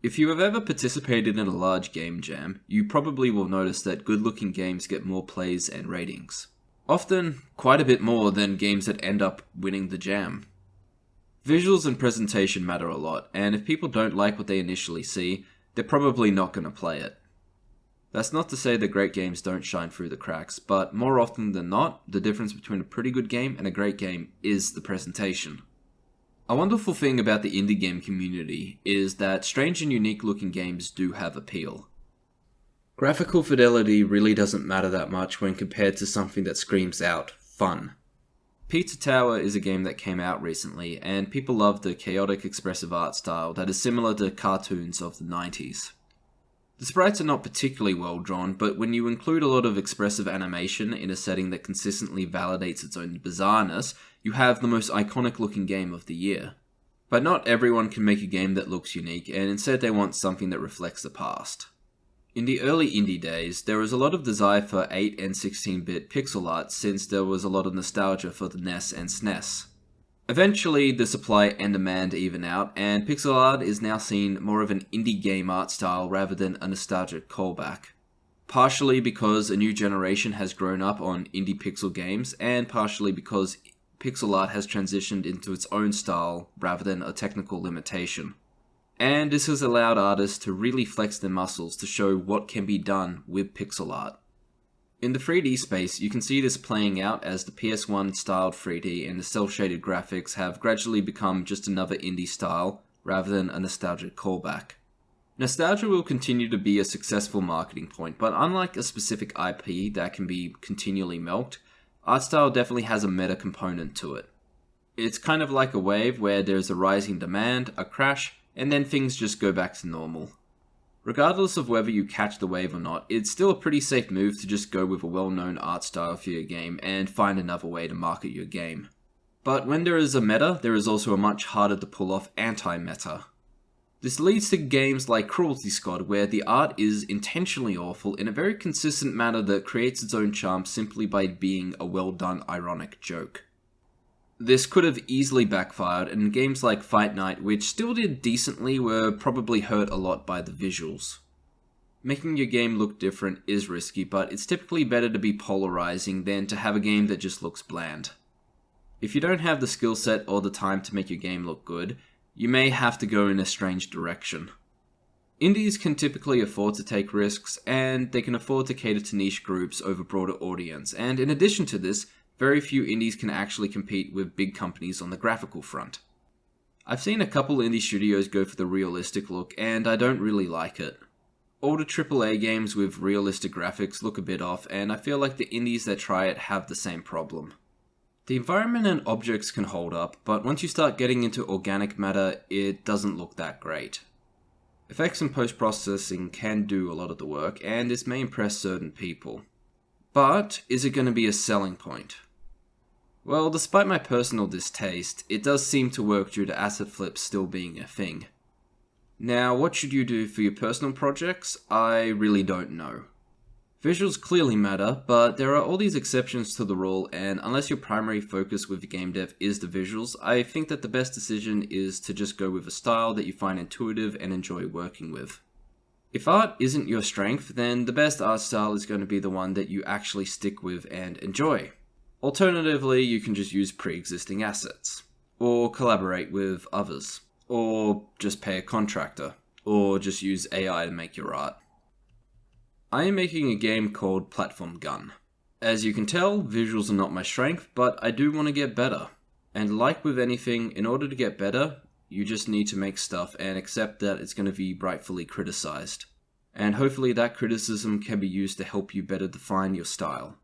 If you have ever participated in a large game jam, you probably will notice that good-looking games get more plays and ratings. Often, quite a bit more than games that end up winning the jam. Visuals and presentation matter a lot, and if people don't like what they initially see, they're probably not going to play it. That's not to say that great games don't shine through the cracks, but more often than not, the difference between a pretty good game and a great game is the presentation. A wonderful thing about the indie game community is that strange and unique looking games do have appeal. Graphical fidelity really doesn't matter that much when compared to something that screams out, fun. Pizza Tower is a game that came out recently, and people love the chaotic expressive art style that is similar to cartoons of the 90s. The sprites are not particularly well drawn, but when you include a lot of expressive animation in a setting that consistently validates its own bizarreness, you have the most iconic looking game of the year. But not everyone can make a game that looks unique, and instead they want something that reflects the past. In the early indie days, there was a lot of desire for 8 and 16-bit pixel art since there was a lot of nostalgia for the NES and SNES. Eventually, the supply and demand even out, and pixel art is now seen more of an indie game art style rather than a nostalgic callback. Partially because a new generation has grown up on indie pixel games, and partially because pixel art has transitioned into its own style rather than a technical limitation. And this has allowed artists to really flex their muscles to show what can be done with pixel art. In the 3D space, you can see this playing out as the PS1 styled 3D and the cel-shaded graphics have gradually become just another indie style rather than a nostalgic callback. Nostalgia will continue to be a successful marketing point, but unlike a specific IP that can be continually milked, Artstyle definitely has a meta component to it. It's kind of like a wave where there's a rising demand, a crash, and then things just go back to normal. Regardless of whether you catch the wave or not, it's still a pretty safe move to just go with a well-known art style for your game and find another way to market your game. But when there is a meta, there is also a much harder to pull off anti-meta. This leads to games like Cruelty Squad, where the art is intentionally awful in a very consistent manner that creates its own charm simply by being a well-done ironic joke. This could have easily backfired, and games like Fight Night, which still did decently, were probably hurt a lot by the visuals. Making your game look different is risky, but it's typically better to be polarizing than to have a game that just looks bland. If you don't have the skill set or the time to make your game look good, you may have to go in a strange direction. Indies can typically afford to take risks, and they can afford to cater to niche groups over broader audience, and in addition to this, very few indies can actually compete with big companies on the graphical front. I've seen a couple indie studios go for the realistic look, and I don't really like it. Older AAA games with realistic graphics look a bit off, and I feel like the indies that try it have the same problem. The environment and objects can hold up, but once you start getting into organic matter, it doesn't look that great. Effects and post-processing can do a lot of the work, and this may impress certain people. But is it going to be a selling point? Well, despite my personal distaste, it does seem to work due to asset flips still being a thing. Now, what should you do for your personal projects? I really don't know. Visuals clearly matter, but there are all these exceptions to the rule, and unless your primary focus with game dev is the visuals, I think that the best decision is to just go with a style that you find intuitive and enjoy working with. If art isn't your strength, then the best art style is going to be the one that you actually stick with and enjoy. Alternatively, you can just use pre-existing assets, or collaborate with others, or just pay a contractor, or just use AI to make your art. I am making a game called Platform Gun. As you can tell, visuals are not my strength, but I do want to get better. And like with anything, in order to get better, you just need to make stuff and accept that it's going to be rightfully criticized. And hopefully that criticism can be used to help you better define your style.